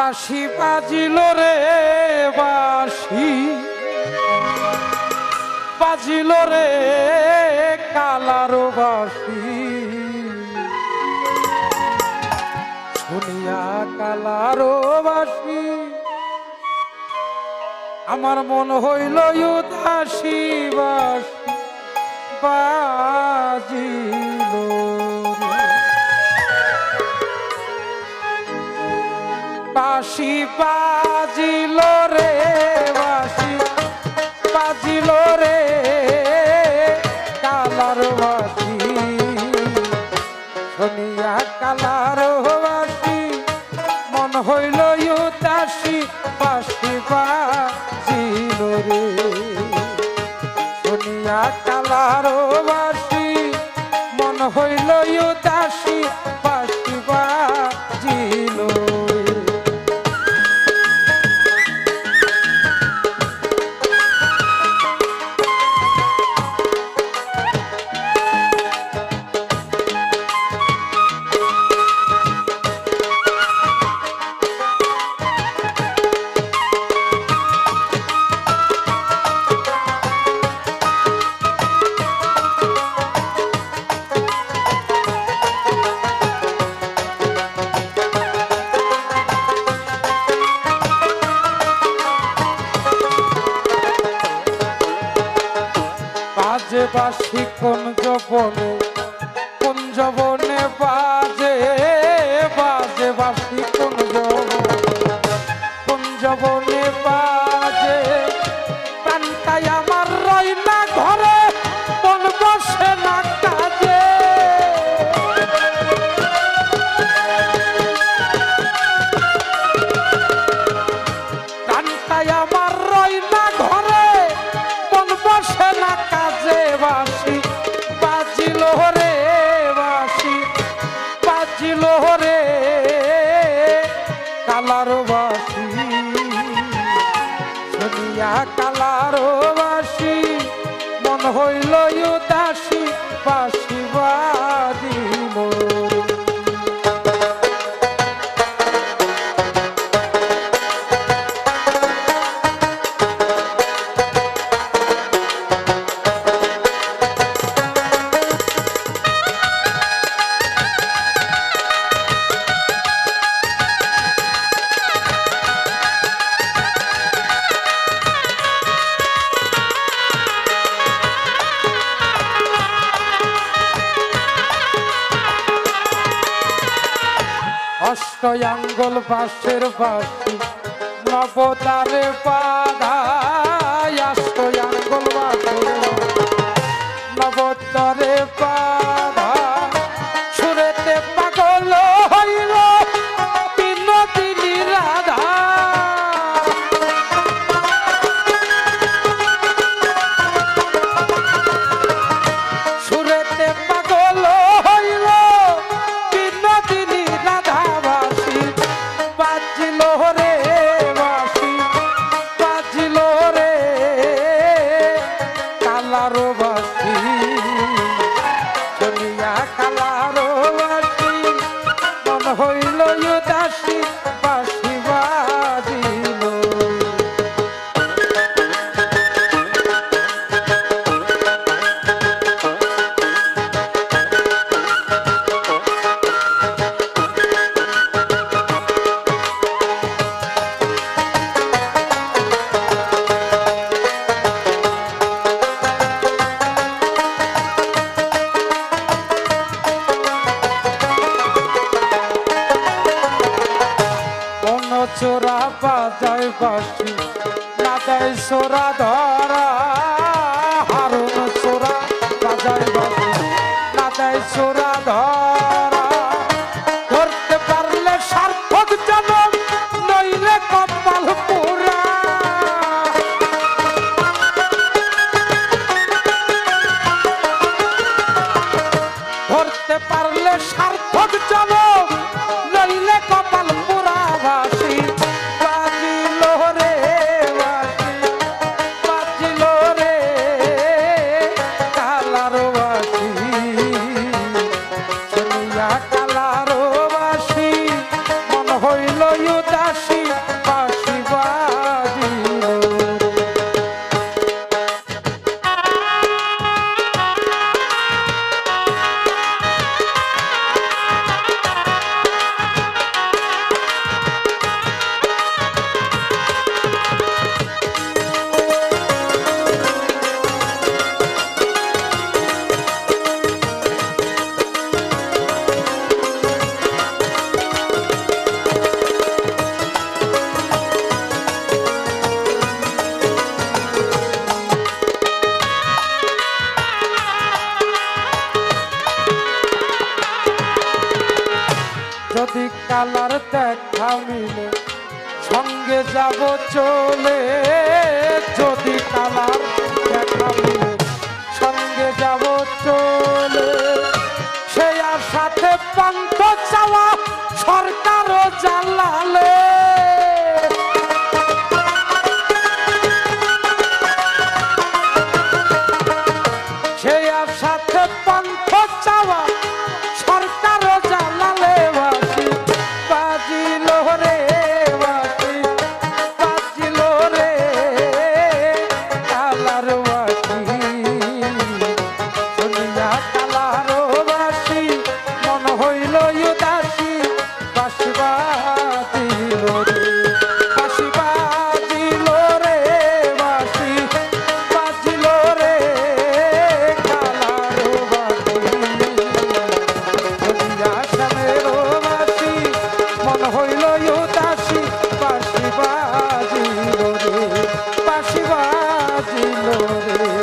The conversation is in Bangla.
বাঁশি বাজিল রে বাঁশি বাজিল রে কালার বাঁশি শুনিয়া কালার বাঁশি আমার মন হইল উদাসী বাঁশি বাজিল বাঁশি বাজিল রে বাঁশি বাজিল রে কালার বাঁশি শুনিয়া কালার বাঁশি মন হইল উদাসী বাঁশি বাজিল রে শুনিয়া কালার বাঁশি মন হইল উদাসী বাঁশি বাজিল বাজে বাঁশি কোন যবনে বাজে বাজে বাঁশি কোন যবনে বাজে প্রাণটাই আমার রই না ঘরে মন বসে না কাজে প্রাণটাই আমার রই না ঘরে মন বসে না কাজে বাঁশি বাজিল রে বাঁশি বাজিল রে কালার বাঁশি শুনিয়া কালার বাঁশি মন হইল উদাসী বাঁশি বাজিল অষ্টয়াঙ্গল বাঁশের বাঁশি নবতারে বাধায় অষ্টয়াঙ্গল বাঁশের নবতারে বাধা সুরেতে পাগল হইল বিনোদিনী রাধা সুরেতে পাগল হইল বিনোদিনী রাধা বাজিল রে বাঁশি বাজিল রে কালার বাঁশি শুনিয়া কালার বাঁশি মন হইল উদাসী বাঁশি বাজিল চোরা বাজায় বাঁশি না দেয় সোরা ধরা হারুন চোরা বাজায় বাঁশি না দেয় সোরা ধরা ধরতে পারলে সার্থক জনম নইলে কপাল পুরা ধরতে পারলে সার্থক জনম নইলে কপাল পুরা বাঁশি বাজিল রে বাঁশি বাজিল রে কালার বাঁশি দেখা মিলে সঙ্গে যাব চলে, যদি কালার দেখা মিলে সঙ্গে যাব চলে। সে আর সাথে পান্ত চাওয়া সরকারও জালালে, সে আর সাথে পান্ত চাওয়া সরকারও জালালে। বাঁশি বাজিল রে, বাঁশি বাজিল রে কালার বাঁশি, শুনিয়া কালার বাঁশি মন হইল উদাসী। বাঁশি বাজিল রে, বাঁশি বাজিল রে, বাঁশি বাজিল রে কালার বাঁশি, শুনিয়া শ্যামের বাঁশি মন হইল উদাসী। বাঁশি বাজিল রে, বাঁশি বাজিল রে।